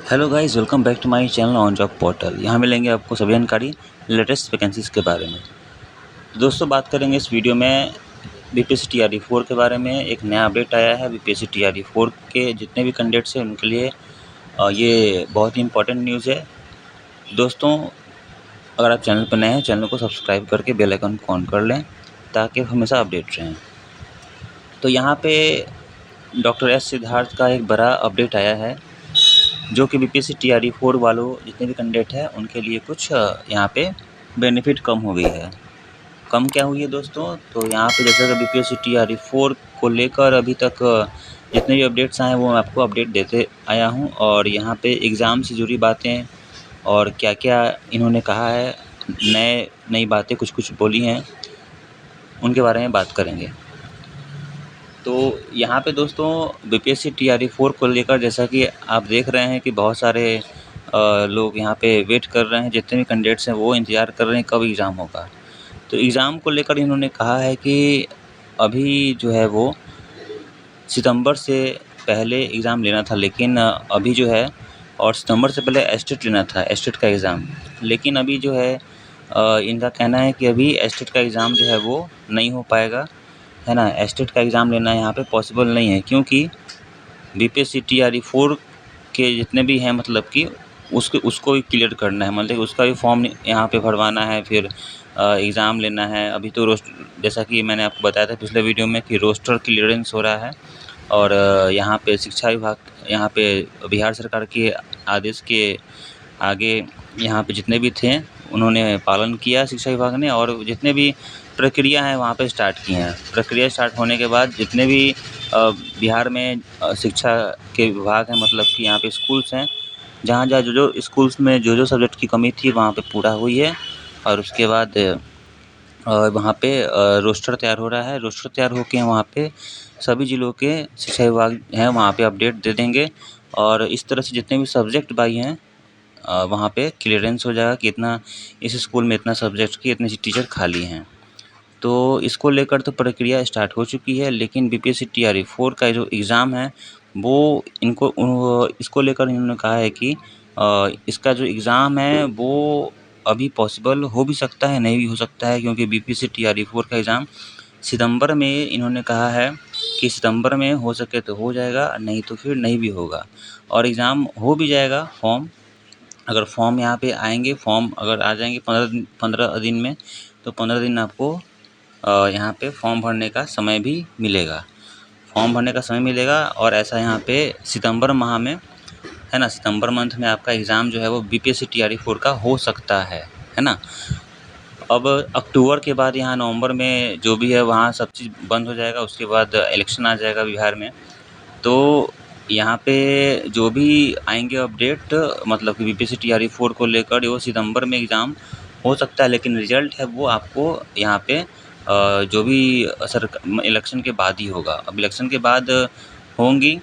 Hello guys, welcome back to my channel on job portal. यहाँ मिलेंगे आपको सभी जानकारी लेटेस्ट वैकेंसीज़ के बारे में। तो दोस्तों, बात करेंगे इस वीडियो में बीपीएससी टीआरई 4 के बारे में। एक नया अपडेट आया है बीपीएससी टीआरई 4 के जितने भी कैंडिडेट्स हैं उनके लिए ये बहुत ही इंपॉर्टेंट न्यूज़ है। दोस्तों, अगर आप चैनल पर नए हैं, चैनल को सब्सक्राइब करके बेल आइकन को ऑन कर लें ताकि आप हमेशा अपडेट रहें। तो यहाँ पे डॉक्टर एस सिद्धार्थ का एक बड़ा अपडेट आया है जो कि बीपीएससी टीआरई 4 वालों जितने भी कैंडिडेट हैं उनके लिए कुछ यहाँ पे बेनिफिट कम हो गई है। कम क्या हुई है दोस्तों? तो यहाँ पे जैसे कि बीपीएससी टीआरई 4 को लेकर अभी तक जितने भी अपडेट्स आए हैं वो मैं आपको अपडेट देते आया हूँ, और यहाँ पे एग्ज़ाम से जुड़ी बातें और क्या-क्या इन्होंने कहा है, नई बातें कुछ-कुछ बोली हैं, उनके बारे में बात करेंगे। तो यहाँ पे दोस्तों बीपीएससी टीआरई 4 को लेकर जैसा कि आप देख रहे हैं कि बहुत सारे लोग यहाँ पे वेट कर रहे हैं। जितने भी कैंडिडेट्स हैं वो इंतज़ार कर रहे हैं कब एग्ज़ाम होगा। तो एग्ज़ाम को लेकर इन्होंने कहा है कि अभी जो है वो सितंबर से पहले एग्ज़ाम लेना था, लेकिन अभी जो है, और सितंबर से पहले एस्टेट लेना था, एस्टेट का एग्ज़ाम। लेकिन अभी जो है इनका कहना है कि अभी एस्टेट का एग्ज़ाम जो है वो नहीं हो पाएगा, है ना। एस्टेट का एग्ज़ाम लेना यहाँ पे पॉसिबल नहीं है, क्योंकि बीपीएससी टीआरई 4 के जितने भी हैं, मतलब कि उसको भी क्लियर करना है, मतलब उसका भी फॉर्म यहाँ पे भरवाना है, फिर एग्ज़ाम लेना है। अभी तो जैसा कि मैंने आपको बताया था पिछले वीडियो में कि रोस्टर क्लियरेंस हो रहा है, और यहाँ पे शिक्षा विभाग, यहाँ पे बिहार सरकार के आदेश के आगे यहाँ पे जितने भी थे उन्होंने पालन किया शिक्षा विभाग ने, और जितने भी प्रक्रिया है वहाँ पे स्टार्ट की हैं। प्रक्रिया स्टार्ट होने के बाद जितने भी बिहार में शिक्षा के विभाग हैं, मतलब कि यहाँ पे स्कूल्स हैं, जहाँ-जहाँ जो स्कूल्स में जो सब्जेक्ट की कमी थी वहाँ पे पूरा हुई है। और उसके बाद वहाँ पे रोस्टर तैयार हो रहा है। रोस्टर तैयार होके वहाँ पे सभी ज़िलों के शिक्षा विभाग हैं वहाँ पे अपडेट दे देंगे, और इस तरह से जितने भी सब्जेक्ट बाई हैं वहाँ पे क्लियरेंस हो जाएगा कि इतना इस स्कूल में इतना सब्जेक्ट की इतने टीचर खाली हैं। तो इसको लेकर तो प्रक्रिया स्टार्ट हो चुकी है, लेकिन बीपीएससी टीआरई 4 का जो एग्ज़ाम है वो इसको लेकर इन्होंने कहा है कि इसका जो एग्ज़ाम है वो अभी पॉसिबल हो भी सकता है, नहीं भी हो सकता है, क्योंकि बीपीएससी टीआरई 4 का एग्ज़ाम सितंबर में, इन्होंने कहा है कि सितंबर में हो सके तो हो जाएगा, नहीं तो फिर नहीं भी होगा। और एग्ज़ाम हो भी जाएगा, अगर फॉर्म यहाँ पे आएँगे, फॉर्म अगर आ जाएँगे 15 दिन में, तो 15 दिन आपको यहाँ पे फॉर्म भरने का समय भी मिलेगा। फॉर्म भरने का समय मिलेगा, और ऐसा यहाँ पे सितंबर माह में, है ना, सितंबर मंथ में आपका एग्ज़ाम जो है वो बीपीएससी टीआरई 4 का हो सकता है ना। अब अक्टूबर के बाद यहाँ नवंबर में जो भी है वहाँ सब चीज़ बंद हो जाएगा, उसके बाद इलेक्शन आ जाएगा बिहार में। तो यहाँ पे जो भी आएँगे अपडेट, मतलब कि बीपीएससी टीआरई 4 को लेकर, वो सितंबर में एग्ज़ाम हो सकता है, लेकिन रिज़ल्ट है वो आपको यहाँ पे जो भी इलेक्शन के बाद ही होगा। अब इलेक्शन के बाद होंगी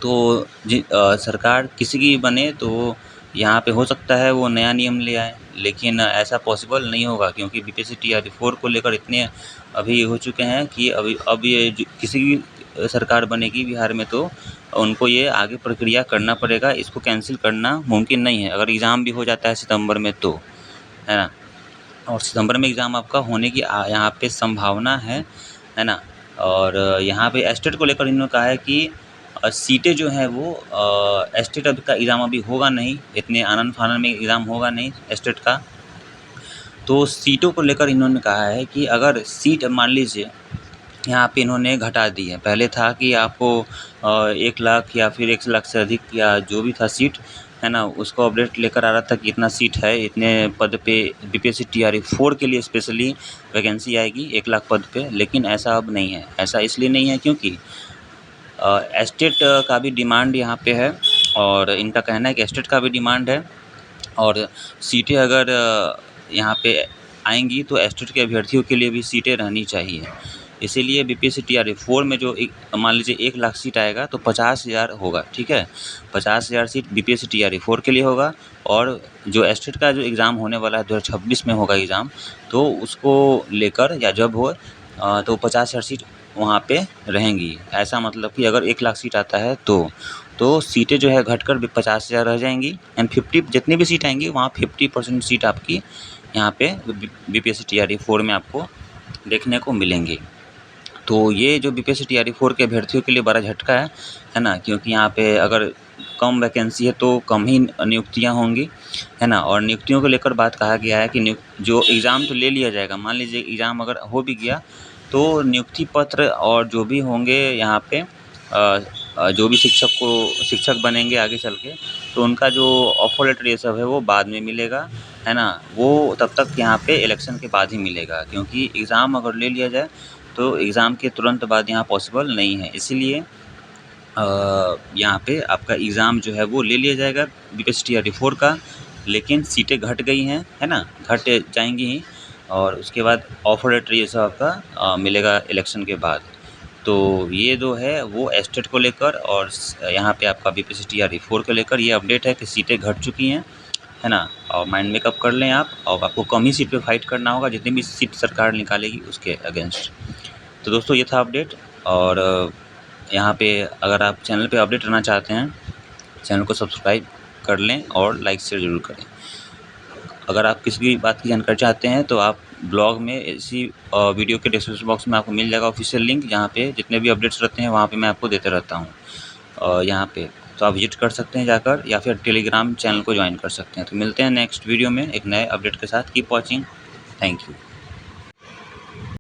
तो सरकार किसी की भी बने तो यहाँ पे हो सकता है वो नया नियम ले आए, लेकिन ऐसा पॉसिबल नहीं होगा, क्योंकि बीपीएससी टीआरई 4 को लेकर इतने अभी हो चुके हैं कि अब ये किसी भी सरकार बनेगी बिहार में तो उनको ये आगे प्रक्रिया करना पड़ेगा, इसको कैंसिल करना मुमकिन नहीं है अगर एग्ज़ाम भी हो जाता है सितंबर में तो, है ना। और सितंबर में एग्ज़ाम आपका होने की यहाँ पे संभावना है ना। और यहाँ पे एस्टेट को लेकर इन्होंने कहा है कि सीटें जो हैं वो एस्टेट का एग्ज़ाम अभी होगा नहीं, इतने आनन-फानन में एग्ज़ाम होगा नहीं एस्टेट का। तो सीटों को लेकर इन्होंने कहा है कि अगर सीट मान लीजिए यहाँ पे इन्होंने घटा दी है। पहले था कि आपको 1 लाख या फिर 1 लाख से अधिक या जो भी था सीट, है ना, उसको अपडेट लेकर आ रहा था कि इतना सीट है, इतने पद पे बीपीएससी टीआरई 4 के लिए स्पेशली वैकेंसी आएगी 1 लाख पद पे, लेकिन ऐसा अब नहीं है। ऐसा इसलिए नहीं है क्योंकि एस्टेट का भी डिमांड यहाँ पे है, और इनका कहना है कि एस्टेट का भी डिमांड है, और सीटें अगर यहाँ पे आएँगी तो एस्टेट के अभ्यर्थियों के लिए भी सीटें रहनी चाहिए। इसीलिए बीपीएससी टीआरई 4 में जो मान लीजिए 1 लाख सीट आएगा तो 50,000 होगा, ठीक है। 50,000 सीट बीपीएससी टीआरई 4 के लिए होगा, और जो एस्टेट का जो एग्ज़ाम होने वाला है 2026 में होगा एग्ज़ाम, तो उसको लेकर या जब हो तो 50,000 सीट वहाँ पे रहेंगी। ऐसा मतलब कि अगर 1 लाख सीट आता है तो, तो सीटें जो है घटकर 50,000 रह जाएंगी एंड 50 जितनी भी सीट आएंगी वहाँ 50% सीट आपकी यहाँ पे बीपीएससी टीआरई 4 में आपको देखने को मिलेंगी। तो ये जो बीपीएससी टीआरई 4 के अभ्यर्थियों के लिए बड़ा झटका है ना, क्योंकि यहाँ पे अगर कम वैकेंसी है तो कम ही नियुक्तियाँ होंगी, है ना। और नियुक्तियों को लेकर बात कहा गया है कि जो एग्ज़ाम तो ले लिया जाएगा, मान लीजिए एग्ज़ाम अगर हो भी गया तो नियुक्ति पत्र और जो भी होंगे यहाँ पे जो भी शिक्षक बनेंगे आगे चल के, तो उनका जो ऑफर लेटर ये सब है वो बाद में मिलेगा, है ना। वो तब तक यहाँ पे इलेक्शन के बाद ही मिलेगा, क्योंकि एग्ज़ाम अगर ले लिया जाए तो एग्ज़ाम के तुरंत बाद यहाँ पॉसिबल नहीं है। इसीलिए यहाँ पे आपका एग्ज़ाम जो है वो ले लिया जाएगा बीपीएससी टीआरई 4 का, लेकिन सीटें घट गई हैं, है ना, घट जाएंगी ही। और उसके बाद ऑफर लेटर ये सब आपका मिलेगा इलेक्शन के बाद। तो ये जो है वो एस्टेट को लेकर और यहाँ पे आपका बीपीएससी टीआरई 4 को लेकर ये अपडेट है कि सीटें घट चुकी हैं, है ना। और माइंड मेकअप कर लें आप, और आपको कम ही सीट पे फाइट करना होगा जितनी भी सीट सरकार निकालेगी उसके अगेंस्ट। तो दोस्तों ये था अपडेट। और यहाँ पे अगर आप चैनल पे अपडेट रहना चाहते हैं, चैनल को सब्सक्राइब कर लें और लाइक शेयर ज़रूर करें। अगर आप किसी भी बात की जानकारी चाहते हैं तो आप ब्लॉग में इसी वीडियो के डिस्क्रिप्शन बॉक्स में आपको मिल जाएगा ऑफिशियल लिंक, जहाँ पे जितने भी अपडेट्स रहते हैं वहाँ पे मैं आपको देते रहता हूँ यहाँ पे। तो आप विजिट कर सकते हैं जाकर, या फिर टेलीग्राम चैनल को ज्वाइन कर सकते हैं। तो मिलते हैं नेक्स्ट वीडियो में एक नए अपडेट के साथ। Keep watching, thank you.